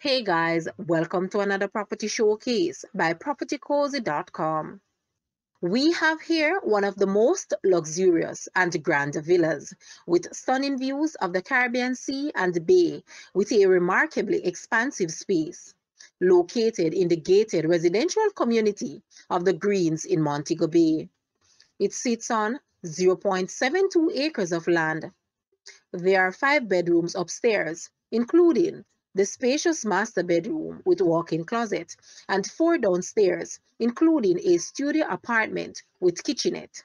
Hey guys, welcome to another property showcase by propertycozy.com. We have here one of the most luxurious and grand villas with stunning views of the Caribbean Sea and Bay with a remarkably expansive space. Located in the gated residential community of the Greens in Montego Bay. It sits on 0.72 acres of land. There are 5 bedrooms upstairs, including the spacious master bedroom with walk-in closet, and 4 downstairs, including a studio apartment with kitchenette.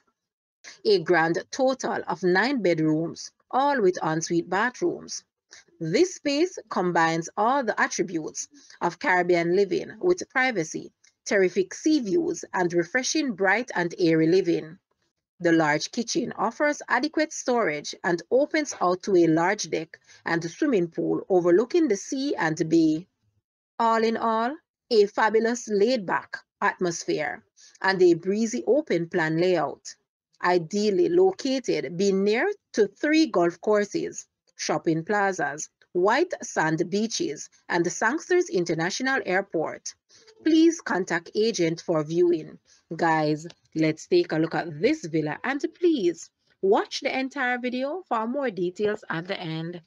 A grand total of 9 bedrooms, all with ensuite bathrooms. This space combines all the attributes of Caribbean living with privacy, terrific sea views, and refreshing bright and airy living. The large kitchen offers adequate storage and opens out to a large deck and swimming pool overlooking the sea and bay. All in all, a fabulous laid-back atmosphere and a breezy open plan layout. Ideally located being near to 3 golf courses, shopping plazas, white sand beaches, and the Sangster International Airport. Please contact agent for viewing. Guys, let's take a look at this villa and please watch the entire video for more details at the end.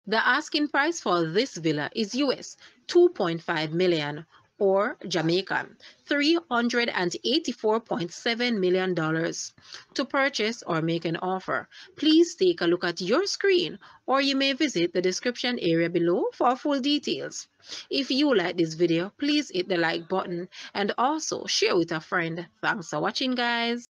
The asking price for this villa is US 2.5 million or Jamaican $384.7 million. To purchase or make an offer, please take a look at your screen or you may visit the description area below for full details. If you like this video, please hit the like button and also share with a friend. Thanks for watching, guys.